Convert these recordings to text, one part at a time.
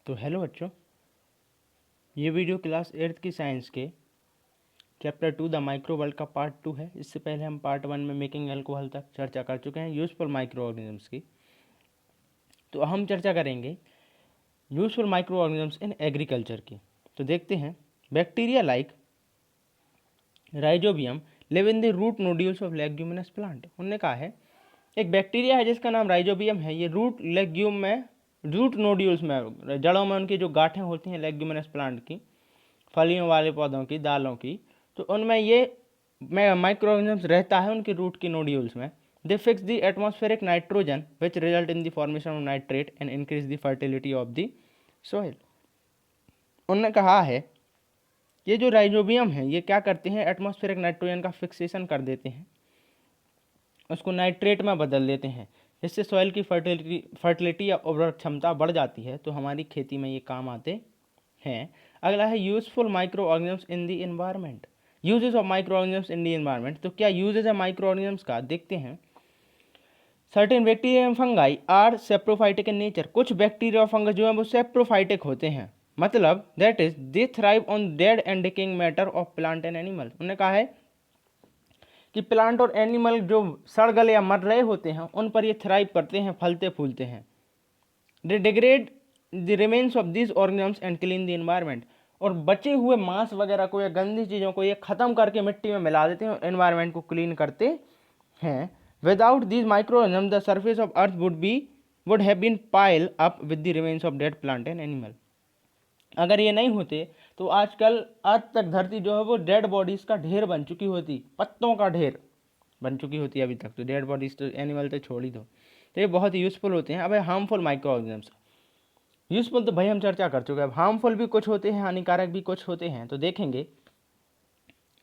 तो हेलो बच्चों, ये वीडियो क्लास 8th की साइंस के चैप्टर 2 द माइक्रो वर्ल्ड का पार्ट 2 है। इससे पहले हम पार्ट 1 में मेकिंग अल्कोहल तक चर्चा कर चुके हैं यूजफुल माइक्रो ऑर्गेनिजम्स की। तो हम चर्चा करेंगे useful micro organisms in agriculture की। तो देखते हैं, bacteria like rhizobium live in the root nodules of leguminous plant. उन्होंने कहा है एक बैक्टीरिया है जिसका नाम राइजोबियम है, ये रूट नोड्यूल्स में, जड़ों में उनकी जो गांठें होती हैं लेग्यूमिनस प्लांट की, फलियों वाले पौधों की, दालों की, तो उनमें ये माइक्रो ऑर्गेनिजम्स रहता है उनकी रूट की नोड्यूल्स में। दे fix the atmospheric nitrogen which result in the formation of nitrate and increase the fertility of the soil. उन्होंने कहा है ये जो राइजोबियम है ये क्या करते हैं, एटमॉस्फेरिक नाइट्रोजन का फिक्सेशन कर देते हैं, उसको नाइट्रेट में बदल देते हैं, जिससे सॉइल की फर्टिलिटी या उर्वरक क्षमता बढ़ जाती है। तो हमारी खेती में ये काम आते हैं। अगला है useful micro organisms in the environment. Uses of micro organisms in the environment. तो क्या यूजेस है माइक्रो ऑर्गेनिजम्स का, देखते हैं। Certain bacteria and fungi are saprophytic in nature. कुछ बैक्टीरिया और फंगस जो है वो सेप्रोफाइटिक होते हैं, मतलब that is they thrive on dead and decaying matter of plant and animal. उन्होंने कहा है कि प्लांट और एनिमल जो सड़ गले या मर रहे होते हैं उन पर ये थ्राइव करते हैं, फलते फूलते हैं। They degrade the remains of this organisms and clean the environment. और बचे हुए मांस वगैरह को या गंदी चीज़ों को ये ख़त्म करके मिट्टी में मिला देते हैं और एनवायरनमेंट को क्लीन करते हैं। Without this micro organism the surface of earth would have been pile up with the remains of dead plant and animal. अगर ये नहीं होते तो आजकल आज तक धरती जो है वो डेड बॉडीज का ढेर बन चुकी होती, पत्तों का ढेर बन चुकी होती अभी तक। तो डेड बॉडीज तो एनिमल तो छोड़ ही दो। तो ये बहुत ही यूजफुल होते हैं। अब हार्मफुल माइक्रो ऑर्गेनिजम्स। यूजफुल तो भाई हम चर्चा कर चुके हैं, अब हार्मफुल भी कुछ होते हैं, हानिकारक भी कुछ होते हैं। तो देखेंगे,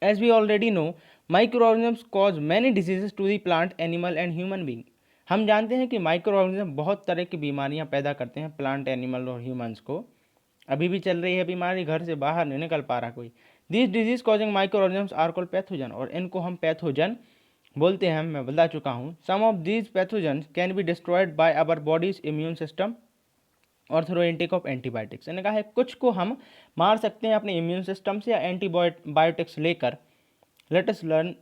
as we already know micro organisms cause many diseases to the plant, animal and human being. हम जानते हैं कि माइक्रो ऑर्गेनिज्म बहुत तरह की बीमारियां पैदा करते हैं प्लांट, एनिमल और ह्यूमंस को। अभी भी चल रही है बीमारी, घर से बाहर नहीं निकल पा रहा कोई। This disease causing micro organisms are called pathogen, और इनको हम पैथोजन बोलते हैं, मैं बता चुका हूँ। Some of these pathogen can be destroyed by our bodies immune system और थ्रू इंटेक ऑफ एंटीबायोटिक्स। इन्होंने कहा है कुछ को हम मार सकते हैं अपने इम्यून सिस्टम से या एंटीबायोटिक्स लेकर। Let us learn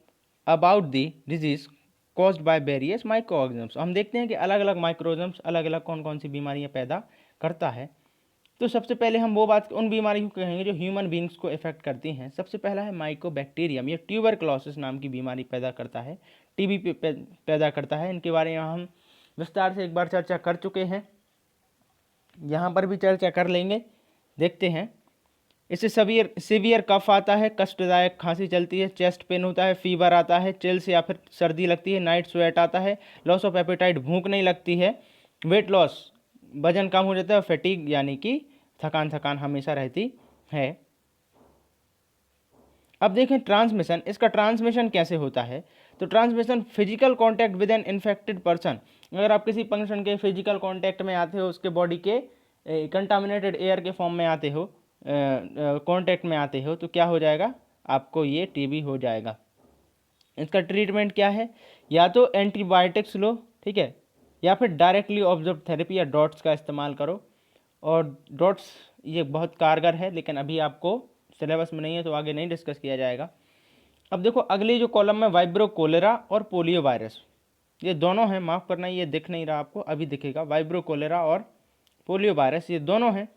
about the disease caused by various micro organisms. हम देखते हैं कि अलग अलग माइक्रो ऑर्गेनिजम्स अलग अलग कौन कौन सी बीमारियां पैदा करता है। तो सबसे पहले हम वो बात उन बीमारियों को कहेंगे जो ह्यूमन बींग्स को इफेक्ट करती हैं। सबसे पहला है माइकोबैक्टीरियम। ये ट्यूबरक्लोसिस नाम की बीमारी पैदा करता है, टीबी पैदा करता है। इनके बारे में हम विस्तार से एक बार चर्चा कर चुके हैं, यहाँ पर भी चर्चा कर लेंगे। देखते हैं, इससे सीवियर कफ आता है, कष्टदायक खांसी चलती है, चेस्ट पेन होता है, फीवर आता है, चिल्स या फिर सर्दी लगती है, नाइट स्वेट आता है, लॉस ऑफ एपेटाइट, भूख नहीं लगती है, वेट लॉस, वजन कम हो जाता है, फैटीग यानी कि थकान हमेशा रहती है। अब देखें ट्रांसमिशन, इसका ट्रांसमिशन कैसे होता है। तो transmission physical contact with an infected person. अगर आप किसी पर्सन के फिजिकल कांटेक्ट में आते हो, उसके बॉडी के कंटामिनेटेड एयर के फॉर्म में आते हो, कांटेक्ट में आते हो, तो क्या हो जाएगा, आपको ये टीबी हो जाएगा। इसका ट्रीटमेंट क्या है, या तो एंटीबायोटिक्स लो, ठीक है, या फिर डायरेक्टली ऑब्जर्व थेरेपी या डॉट्स का इस्तेमाल करो। और डॉट्स ये बहुत कारगर है, लेकिन अभी आपको सिलेबस में नहीं है तो आगे नहीं डिस्कस किया जाएगा। अब देखो अगली जो कॉलम में वाइब्रो कोलेरा और पोलियो वायरस, ये दोनों हैं, माफ़ करना ये दिख नहीं रहा आपको, अभी दिखेगा। वाइब्रो कोलेरा और पोलियो वायरस ये दोनों हैं,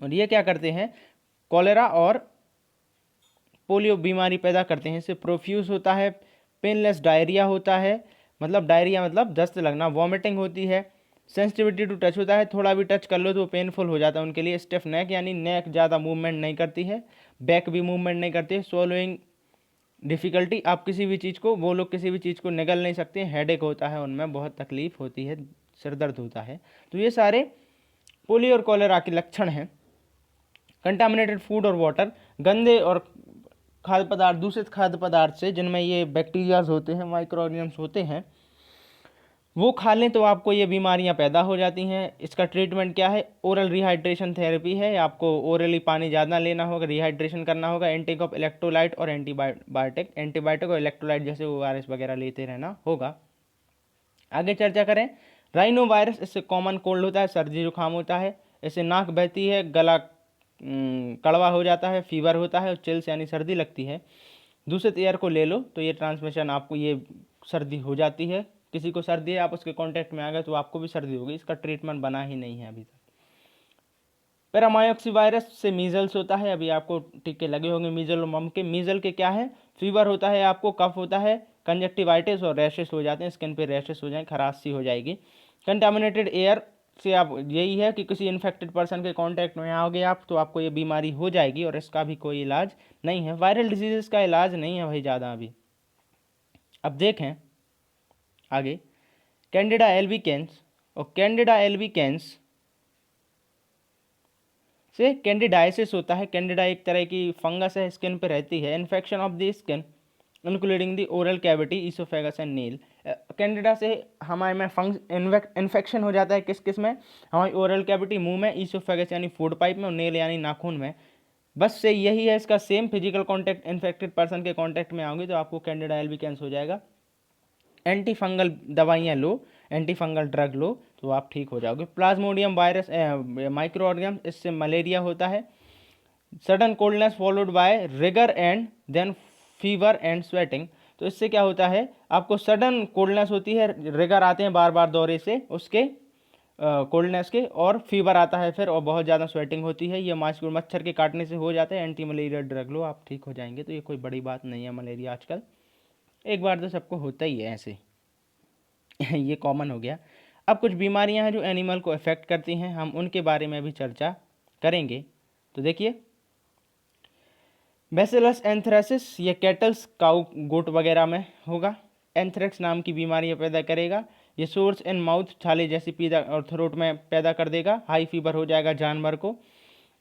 और ये क्या करते हैं, कोलेरा और पोलियो बीमारी पैदा करते हैं। इससे प्रोफ्यूज होता है, पेनलेस डायरिया होता है, मतलब डायरिया मतलब दस्त लगना, वॉमिटिंग होती है, सेंसिटिविटी टू टच होता है, थोड़ा भी टच कर लो तो पेनफुल हो जाता है उनके लिए। स्टिफ नेक यानी नेक ज़्यादा मूवमेंट नहीं करती है, बैक भी मूवमेंट नहीं करती है। सोलोइंग डिफ़िकल्टी, आप किसी भी चीज़ को, वो लोग किसी भी चीज़ को निगल नहीं सकते, हेडेक होता है उनमें, बहुत तकलीफ होती है, सिर दर्द होता है। तो ये सारे पोलियो और कोलेरा के लक्षण हैं। कंटामिनेटेड फूड और वाटर, गंदे और खाद्य पदार्थ, दूषित खाद्य पदार्थ से जिनमें ये बैक्टीरियाज होते हैं, माइक्रो ऑर्गेनिजम्स होते हैं, वो खा लें तो आपको ये बीमारियां पैदा हो जाती हैं। इसका ट्रीटमेंट क्या है, ओरल रिहाइड्रेशन थेरेपी है, आपको ओरली पानी ज़्यादा लेना होगा, रिहाइड्रेशन करना होगा, एंटेक ऑफ इलेक्ट्रोलाइट और एंटीबायोटिक और इलेक्ट्रोलाइट जैसे ORS वगैरह लेते रहना होगा। आगे चर्चा करें, राइनो वायरस, इससे कॉमन कोल्ड होता है, सर्दी जुकाम होता है। इससे नाक बहती है, गला कड़वा हो जाता है, फीवर होता है और चिल्स यानी सर्दी लगती है। दूषित एयर को ले लो तो ये ट्रांसमिशन आपको ये सर्दी हो जाती है। किसी को सर्दी है, आप उसके कांटेक्ट में आ गए तो आपको भी सर्दी होगी। इसका ट्रीटमेंट बना ही नहीं है अभी तक। पैरामाइक्सी वायरस से मीजल्स होता है, अभी आपको टीके लगे होंगे मीजल और मम के। मीजल के क्या है, फीवर होता है, आपको कफ होता है, कंजक्टिवाइटिस और रैशेस हो जाते हैं, स्किन पे रैशेस हो जाए, खराश सी हो जाएगी। कंटामिनेटेड एयर से आप, यही है कि किसी इन्फेक्टेड पर्सन के कांटेक्ट में आओगे आप तो आपको ये बीमारी हो जाएगी और इसका भी कोई इलाज नहीं है। वायरल डिजीजेस का इलाज नहीं है भाई ज़्यादा अभी। अब देखें आगे, कैंडिडा एल्बिकेंस। और कैंडिडा एल्बिकेंस से कैंडिडाइसिस होता है। कैंडिडा एक तरह की फंगस है, स्किन पे रहती है। Infection of the skin including the oral cavity, oesophagus and nail. Candida से हमारे में इन्फेक्शन हो जाता है किस किस में, हमारी ओरल कैविटी मुंह में, ईसोफेगस यानी फूड पाइप में और नील यानी नाखून में। बस से यही है इसका same. Physical contact infected person के कॉन्टैक्ट में आओगे तो आपको कैंडिडा एल्बिकेंस हो जाएगा। एंटी फंगल दवाइयाँ लो, एंटी फंगल ड्रग लो तो आप ठीक हो जाओगे। प्लाज्मोडियम वायरस माइक्रो ऑर्गेनिज्म, इससे मलेरिया होता है। Sudden coldness followed by rigor and then fever and sweating. तो इससे क्या होता है, आपको सडन कोल्डनेस होती है, रिगर आते हैं बार बार दौरे से उसके कोल्डनेस के, और फीवर आता है फिर, और बहुत ज़्यादा स्वेटिंग होती है। ये मच्छर के काटने से हो जाता है। एंटी मलेरिया ड्रग लो, आप ठीक हो जाएंगे। तो ये कोई बड़ी बात नहीं है मलेरिया आजकल, एक बार तो सबको होता ही है ऐसे ये कॉमन हो गया। अब कुछ बीमारियां हैं जो एनिमल को अफेक्ट करती हैं, हम उनके बारे में भी चर्चा करेंगे। तो देखिए, बैसिलस एंथ्रेसिस, ये कैटल्स, काउ, गोट वगैरह में होगा। एंथ्रेक्स नाम की बीमारी पैदा करेगा। ये सोर्स इन माउथ, छाले जैसी पीड़ा और थ्रोट में पैदा कर देगा। हाई फीवर हो जाएगा जानवर को।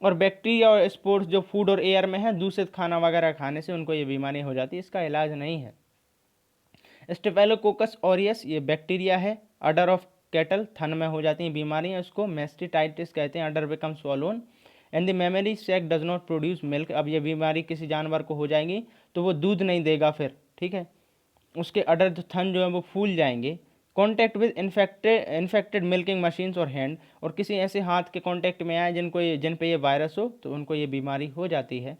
और बैक्टीरिया और स्पोर्स जो फूड और एयर में है, दूषित खाना वगैरह खाने से उनको ये बीमारी हो जाती है। इसका इलाज नहीं है। स्टेफेलोकोकस ऑरियस, ये बैक्टीरिया है। अडर ऑफ कैटल, थन में हो जाती हैं बीमारियां, इसको मैस्टिटाइटिस कहते हैं। Udder become swollen and the memory sac does not produce milk. अब ये बीमारी किसी जानवर को हो जाएगी तो वो दूध नहीं देगा फिर, ठीक है, उसके अडर थन जो है वो फूल जाएंगे। Contact with infected milking machines और हैंड, और किसी ऐसे हाथ के कॉन्टैक्ट में आए जिन पे ये वायरस हो तो उनको ये बीमारी हो जाती है।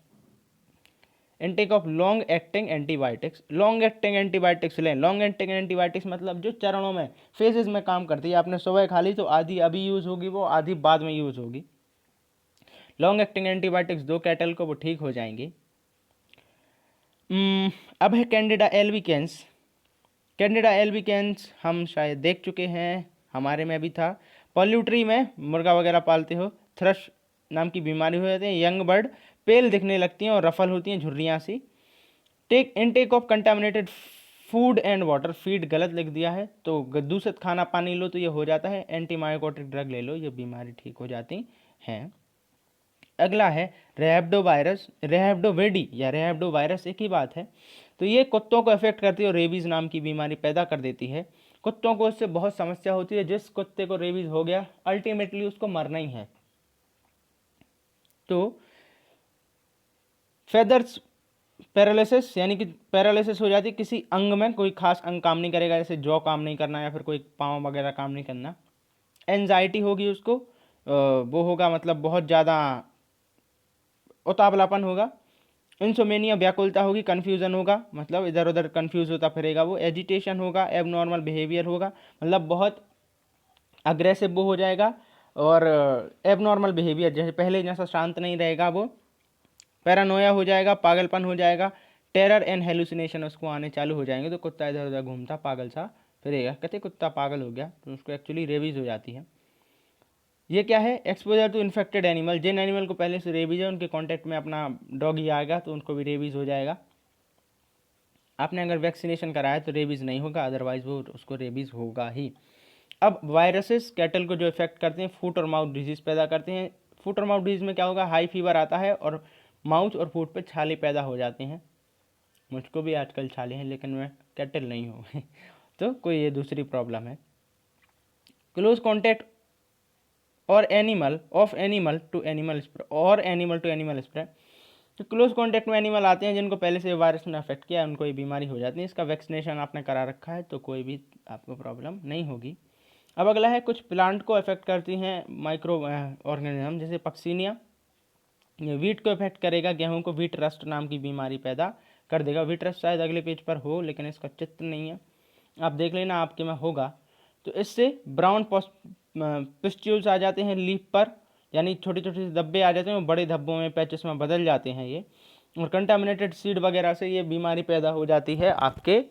Intake of long acting antibiotics. Long acting antibiotics लें। लॉन्ग एक्टिंग एंटीबायोटिक्स मतलब जो चरणों में, फेजेस में काम करती है। आपने सुबह खा ली तो आधी अभी यूज़ होगी वो, आधी बाद में यूज़ होगी। लॉन्ग एक्टिंग एंटीबायोटिक्स दो कैटल को, वो ठीक हो जाएंगी। अब है कैंडिडा एल्बिकेंस। कैंडिडा एल्बिकेंस हम शायद देख चुके हैं, हमारे में भी था। पोल्ट्री में मुर्गा वगैरह पालते हो, थ्रश नाम की बीमारी हो जाती है। यंग बर्ड पेल दिखने लगती हैं और रफल होती हैं, झुर्रियाँ सी। Intake of contaminated food and water, feed गलत लिख दिया है तो दूषित खाना पानी लो तो ये हो जाता है। एंटीमायोटिक ड्रग ले लो, ये बीमारी ठीक हो जाती हैं। अगला है रेहब्डो वायरस, रेहब्डोवेडी या रेहब्डो वायरस, एक ही बात है। तो ये कुत्तों को अफेक्ट करती है और रेबीज नाम की बीमारी पैदा कर देती है। कुत्तों को इससे बहुत समस्या होती है। जिस कुत्ते को रेबीज हो गया अल्टीमेटली उसको मरना ही है। तो फेदर्स पैरालिसिस, यानी कि पैरालिसिस हो जाती है किसी अंग में, कोई खास अंग काम नहीं करेगा, जैसे जॉ काम नहीं करना या फिर कोई पाँव वगैरह काम नहीं करना। एंजाइटी होगी उसको, वो होगा मतलब बहुत ज़्यादा उतावलापन होगा। इंसोमेनिया, व्याकुलता होगी। कन्फ्यूज़न होगा, मतलब इधर उधर कन्फ्यूज होता फिरेगा वो। एजिटेशन होगा। एबनॉर्मल बिहेवियर होगा, मतलब बहुत अग्रेसिव वो हो जाएगा। और एबनॉर्मल बिहेवियर, जैसे पहले जैसा शांत नहीं रहेगा वो। पैरानोया हो जाएगा, पागलपन हो जाएगा। टेरर एंड हेलुसिनेशन उसको आने चालू हो जाएंगे, तो कुत्ता इधर उधर घूमता पागल सा फिरेगा, कहते कुत्ता पागल हो गया, तो उसको एक्चुअली रेबीज हो जाती है। ये क्या है, एक्सपोजर टू इन्फेक्टेड एनिमल, जिन एनिमल को पहले से रेबीज है उनके कांटेक्ट में अपना डॉगी आएगा तो उनको भी रेबीज हो जाएगा। आपने अगर वैक्सीनेशन कराया तो रेबीज नहीं होगा, अदरवाइज वो उसको रेबीज होगा ही। अब वायरसेस कैटल को जो इफेक्ट करते हैं, फुट और माउथ डिजीज पैदा करते हैं। फुट और माउथ डिजीज में क्या होगा, हाई फीवर आता है और माउथ और फुट पे छाले पैदा हो जाते हैं। मुझको भी आजकल छाले हैं, लेकिन मैं कैटल नहीं हूँ तो कोई ये दूसरी प्रॉब्लम है। क्लोज कॉन्टैक्ट और animal of animal to animal spray, और एनिमल टू एनिमल स्प्रे। तो क्लोज कॉन्टैक्ट में एनिमल आते हैं जिनको पहले से वायरस ने अफेक्ट किया है, उनको ये बीमारी हो जाती है। इसका वैक्सीनेशन आपने करा रखा है तो कोई भी आपको प्रॉब्लम नहीं होगी। अब अगला है कुछ प्लांट को अफेक्ट करती हैं माइक्रो ऑर्गेनिज्म, जैसे पक्सीनिया। ये वीट को इफेक्ट करेगा, गेहूं को वीट रस्ट नाम की बीमारी पैदा कर देगा। वीट रस्ट शायद अगले पेज पर हो, लेकिन इसका चित्र नहीं है, आप देख लेना, आपके में होगा। तो इससे ब्राउन पिस्ट्यूल्स आ जाते हैं लीफ पर, यानी छोटे छोटे धब्बे आ जाते हैं, वो बड़े धब्बों में पैचेस में बदल जाते हैं ये। और कंटामिनेटेड सीड वगैरह से ये बीमारी पैदा हो जाती है आपके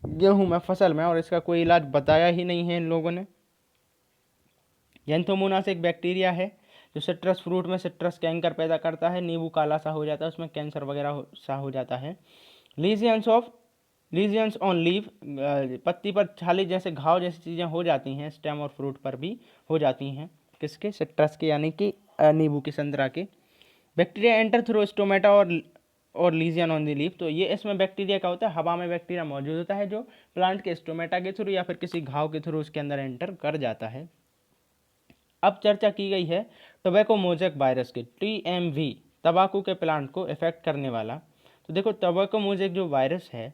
गेहूं में, फसल में, और इसका कोई इलाज बताया ही नहीं है इन लोगों ने। जैंथोमोनास एक बैक्टीरिया है जो सिट्रस फ्रूट में सिट्रस कैंकर पैदा करता है, नींबू काला सा हो जाता है, उसमें कैंसर वगैरह सा हो जाता है। लीजियंस ऑन लीफ, पत्ती पर छाली जैसे घाव जैसी चीज़ें हो जाती हैं, स्टेम और फ्रूट पर भी हो जाती हैं, किसके, सिट्रस के, यानी कि नींबू के, संतरा के। बैक्टीरिया एंटर थ्रू स्टोमेटा और लीजियन ऑन द लीफ, तो ये इसमें बैक्टीरिया का होता है, हवा में बैक्टीरिया मौजूद होता है जो प्लांट के स्टोमेटा के थ्रू या फिर किसी घाव के थ्रू उसके अंदर एंटर कर जाता है। अब चर्चा की गई है टोबैको मोज़ेक वायरस के, TMV, तंबाकू के प्लांट को इफेक्ट करने वाला। तो देखो, टोबैको मोज़ेक जो वायरस है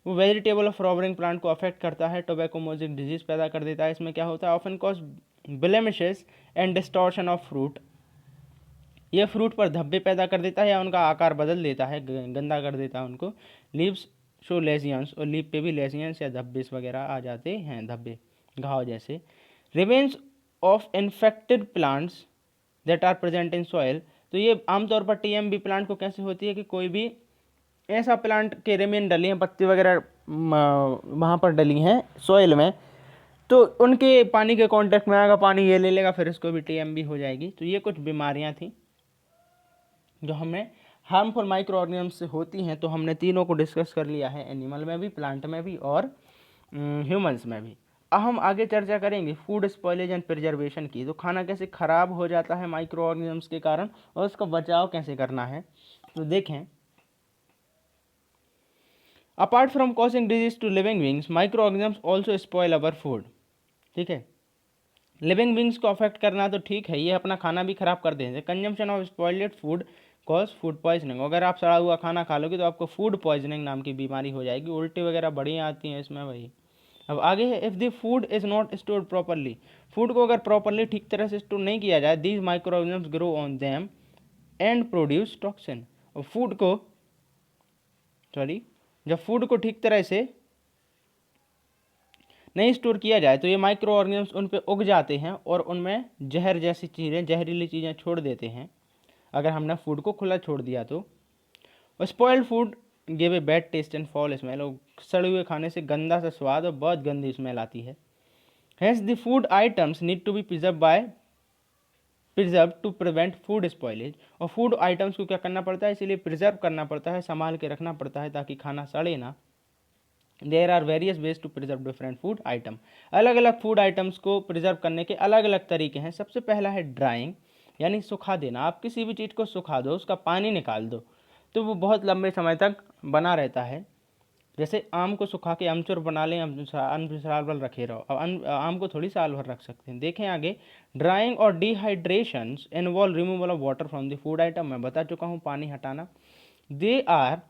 वो वेजिटेबल और फ्लावरिंग प्लांट को अफेक्ट करता है, टोबैको मोज़ेक डिजीज पैदा कर देता है। इसमें क्या होता है, often cause blemishes and distortion of fruit, ये फ्रूट पर धब्बे पैदा कर देता है या उनका आकार बदल देता है, गंदा कर देता है उनको। लीव्स शो लेजियंस, और लीव पे भी लेजियंस या धब्बे वगैरह आ जाते हैं, धब्बे, घाव जैसे। Remains of infected plants that are present in soil, तो ये आमतौर पर TMV प्लांट को कैसे होती है कि कोई भी ऐसा प्लांट के रेमेन डली हैं, पत्ती वगैरह वहाँ पर डली हैं सॉइल में, तो उनके पानी के कांटेक्ट में आएगा, पानी ये ले लेगा, फिर इसको भी TMV हो जाएगी। तो ये कुछ बीमारियाँ थी जो हमें हार्मफुल माइक्रो ऑर्गेनिज्म से होती हैं। तो हमने तीनों को डिस्कस कर लिया है, एनिमल में भी, प्लांट में भी और ह्यूमंस में भी। अब हम आगे चर्चा करेंगे फूड स्पॉइलेज एंड प्रिजर्वेशन की, तो खाना कैसे खराब हो जाता है माइक्रो ऑर्गेनिजम्स के कारण और उसका बचाव कैसे करना है। तो देखें, apart from causing disease to living beings, micro organisms also spoil our food. ठीक है, लिविंग बींग्स को अफेक्ट करना तो ठीक है, ये अपना खाना भी खराब कर देंगे। Consumption of spoiled food cause food poisoning, अगर आप सड़ा हुआ खाना खा लोगे तो आपको फूड पॉइजनिंग नाम की बीमारी हो जाएगी, उल्टी वगैरह बढ़िया आती हैं इसमें भाई। अब आगे है, if the food is not stored properly, food को अगर प्रॉपरली ठीक तरह से स्टोर नहीं किया जाए, these micro organisms grow on them and produce toxin, और फूड को जब फूड को ठीक तरह से नहीं स्टोर किया जाए तो ये माइक्रो ऑर्गेनिजम्स उन पे उग जाते हैं और उनमें जहर जैसी चीज़ें, जहरीली चीज़ें छोड़ देते हैं अगर हमने फूड को खुला छोड़ दिया तो। Spoiled food give a bad taste and fall smell, और सड़े हुए खाने से गंदा सा स्वाद और बहुत गंदी स्मेल आती है। Hence the food items need to be preserve to prevent food spoilage, और फूड आइटम्स को क्या करना पड़ता है, इसीलिए प्रिजर्व करना पड़ता है, संभाल के रखना पड़ता है ताकि खाना सड़े ना। There are various ways to preserve different food item, अलग अलग फूड आइटम्स को प्रिजर्व करने के अलग अलग तरीके हैं। सबसे पहला है ड्राइंग, यानी सुखा देना। आप किसी भी चीज़ को सुखा दो, उसका पानी निकाल दो, तो वो बहुत लंबे समय तक बना रहता है। जैसे आम को सुखा के अमचूर बना लें, साल भर रखे रहो, अब आम को थोड़ी साल भर रख सकते हैं। देखें आगे, ड्राइंग और dehydration involve removal of water from the food item, मैं बता चुका हूँ, पानी हटाना। They are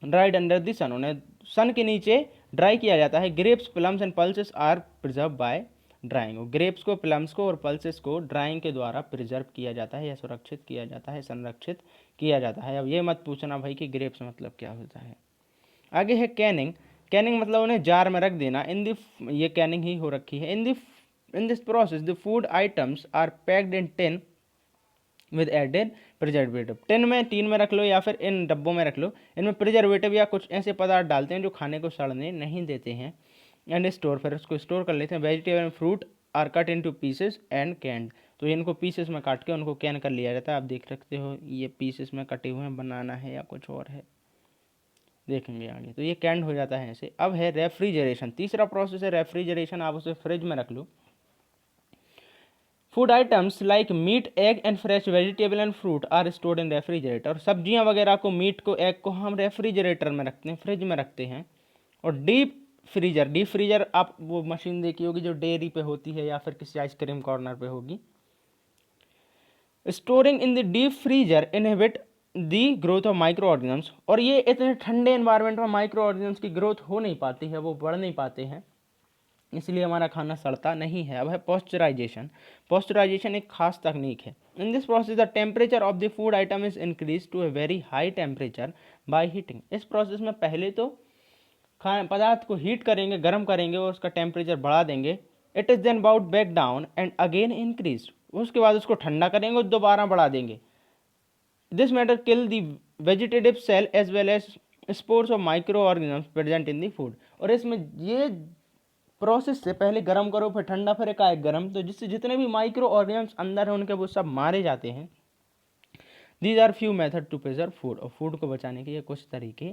dried under the sun, उन्हें सन के नीचे ड्राई किया जाता है। Grapes, plums and pulses are preserve by drying, grapes को, प्लम्स को और पल्सेस को ड्राइंग के द्वारा प्रिजर्व किया जाता है या सुरक्षित किया जाता है, संरक्षित किया जाता है। अब ये मत पूछना भाई कि ग्रेप्स मतलब क्या होता है। आगे है कैनिंग, कैनिंग मतलब उन्हें जार में रख देना। ये कैनिंग ही हो रखी है। In this process the food items are packed in tin with added preservative, tin में रख लो या फिर इन डब्बों में रख लो, इनमें प्रिजर्वेटिव या कुछ ऐसे पदार्थ डालते हैं जो खाने को सड़ने नहीं देते हैं। एंड स्टोर, फिर उसको स्टोर कर लेते हैं। Vegetable and fruit are cut into pieces and canned, तो इनको पीसेस में काट के उनको कैन कर लिया जाता है। आप देख सकते हो ये पीसेस में कटे हुए हैं, बनाना है या कुछ और है, देखेंगे आगे। तो ये कैंड हो जाता है ऐसे। अब है रेफ्रिजरेशन, तीसरा प्रोसेस है रेफ्रिजरेशन, आप उसे फ्रिज में रख लो। Food items like meat, egg and fresh vegetable and fruit are stored in refrigerator, सब्जियां वगैरह को, मीट को, एग को हम रेफ्रिजरेटर में रखते हैं, फ्रिज में रखते हैं। और डीप फ्रीजर आप वो मशीन देखी होगी जो डेयरी पे होती है या फिर किसी आइसक्रीम कॉर्नर पे होगी। Storing in the deep freezer inhibit the growth of micro organisms, और ये इतने ठंडे एनवायरनमेंट में माइक्रो ऑर्गेनिजम्स की ग्रोथ हो नहीं पाती है, वो बढ़ नहीं पाते हैं। इसलिए हमारा खाना सड़ता नहीं है। अब है पॉस्चराइजेशन। पॉस्चराइजेशन एक खास तकनीक है। In this process the temperature of the food item is increase to a very high temperature by heating. इस प्रोसेस में पहले तो खाने पदार्थ को हीट करेंगे, गर्म करेंगे और उसका टेम्परेचर बढ़ा देंगे। It is then brought back down and again increase. उसके बाद उसको ठंडा करेंगे और दोबारा बढ़ा देंगे। This matter kill the vegetative cell as well as spores of micro organism present in the food. और इसमें ये प्रोसेस से पहले गर्म करो फिर ठंडा फिर एकाएक गर्म, तो जिससे जितने भी माइक्रो ऑर्गेनिज्म अंदर हैं उनके वो सब मारे जाते हैं। These are few method to preserve food. और फूड को बचाने के ये कुछ तरीके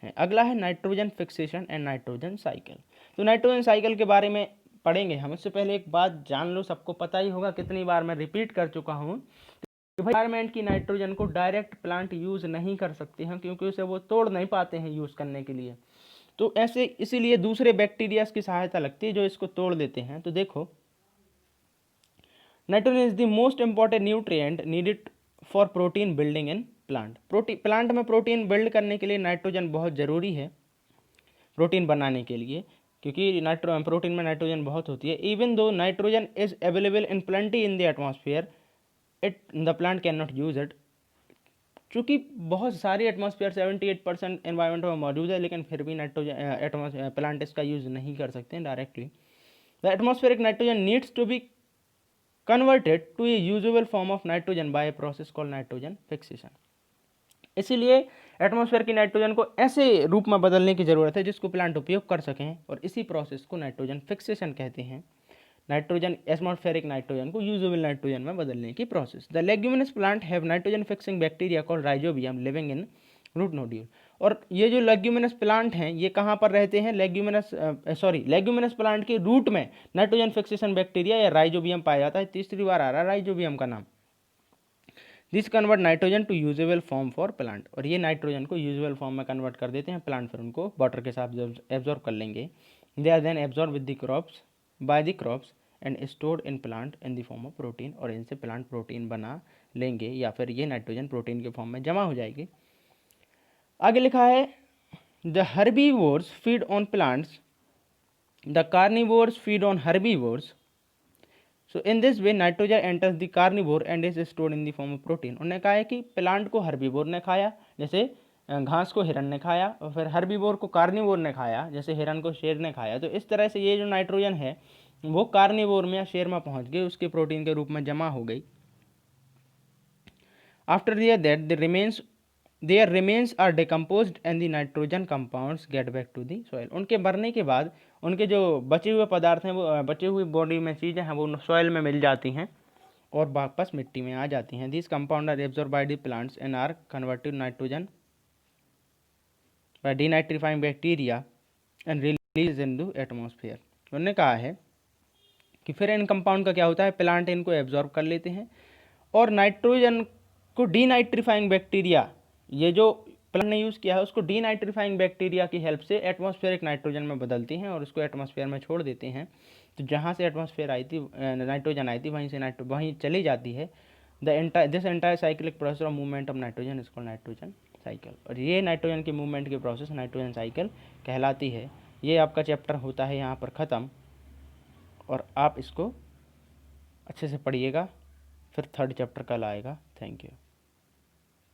हैं। अगला है nitrogen fixation and nitrogen cycle. तो नाइट्रोजन साइकिल के बारे में पढ़ेंगे हम। उससे पहले एक बात जान लो, सबको पता ही होगा, कितनी बार मैं रिपीट कर चुका हूँ कि भाई एनवायरमेंट की नाइट्रोजन को डायरेक्ट प्लांट यूज़ नहीं कर सकते हैं, क्योंकि उसे वो तोड़ नहीं पाते हैं यूज़ करने के लिए। तो ऐसे इसीलिए दूसरे बैक्टीरियाज की सहायता लगती है जो इसको तोड़ देते हैं। तो देखो, nitrogen is the most important nutrient needed for protein building in plant. Plant में प्रोटीन बिल्ड करने के लिए नाइट्रोजन बहुत ज़रूरी है, प्रोटीन बनाने के लिए, क्योंकि प्रोटीन में नाइट्रोजन बहुत होती है। Even though nitrogen is available in plenty in the atmosphere, the plant can not use it. चूँकि बहुत सारी एटमॉस्फेयर 78% एनवायरमेंट में मौजूद है, लेकिन फिर भी नाइट्रोजन प्लांट इसका यूज़ नहीं कर सकते हैं directly. The atmospheric nitrogen needs to be converted to a usual form of nitrogen by a process called nitrogen fixation. इसीलिए एटमॉस्फेयर की नाइट्रोजन को ऐसे रूप में बदलने की ज़रूरत है जिसको प्लांट उपयोग कर सकें, और इसी प्रोसेस को नाइट्रोजन फिक्सेशन कहते हैं। नाइट्रोजन एटमॉस्फेरिक नाइट्रोजन को यूजुअल नाइट्रोजन में बदलने की process. The leguminous plant have nitrogen fixing bacteria called rhizobium living in root nodule. और ये जो लेग्यूमिनस प्लांट हैं ये कहाँ पर रहते हैं? लेग्यूमिनस प्लांट के रूट में नाइट्रोजन फिक्सेशन बैक्टीरिया या राइजोबियम पाया जाता है। तीसरी बार आ रहा है राइजोबियम का नाम। This convert nitrogen to usual form for plant. और ये नाइट्रोजन को यूजुअल फॉर्म में कन्वर्ट कर देते हैं प्लांट, फिर उनको वाटर के साथ एब्जॉर्ब कर लेंगे। They are then absorb with the crops by the crops and stored in plant in the form of protein. और इनसे प्लांट प्रोटीन बना लेंगे, या फिर ये नाइट्रोजन प्रोटीन के फॉर्म में जमा हो जाएगी। आगे लिखा है the herbivores feed on plants, the carnivores feed on herbivores. So in this way nitrogen enters the carnivore and is stored in the form of protein. उन्होंने कहा है कि प्लांट को हर्बीवोर ने खाया, जैसे घास को हिरन ने खाया, और फिर हर्बीवोर को कार्निवोर ने खाया, जैसे हिरन को शेर ने खाया। तो इस तरह से ये जो नाइट्रोजन है वो कार्निवोर में या शेर में पहुंच गई, उसके प्रोटीन के रूप में जमा हो गई। After that their remains are decomposed and the nitrogen compounds get back to the soil. उनके मरने के बाद उनके जो बचे हुए पदार्थ हैं, वो बचे हुए बॉडी में चीज़ें हैं, वो सॉइल में मिल जाती हैं और वापस मिट्टी में आ जाती हैं। This compound are absorb by the plants and are converted nitrogen by denitrifying bacteria and release in the atmosphere. उन्होंने कहा है कि फिर इन कंपाउंड का क्या होता है, प्लांट इनको एब्जॉर्ब कर लेते हैं और नाइट्रोजन को डीनाइट्रीफाइंग बैक्टीरिया, ये जो प्लांट ने यूज़ किया है उसको डीनाइट्रीफाइंग बैक्टीरिया की हेल्प से एटमॉस्फेरिक नाइट्रोजन में बदलती हैं और उसको एटमॉस्फेयर में छोड़ देते हैं। तो जहाँ से एटमॉस्फेयर आई थी, नाइट्रोजन आई थी, वहीं से वहीं चली जाती है। This entire cyclic process of movement of nitrogen is called nitrogen cycle. और ये नाइट्रोजन की मूवमेंट की प्रोसेस नाइट्रोजन साइकिल कहलाती है। ये आपका चैप्टर होता है यहाँ पर ख़त्म, और आप इसको अच्छे से पढ़िएगा। फिर थर्ड चैप्टर कल आएगा। Thank you.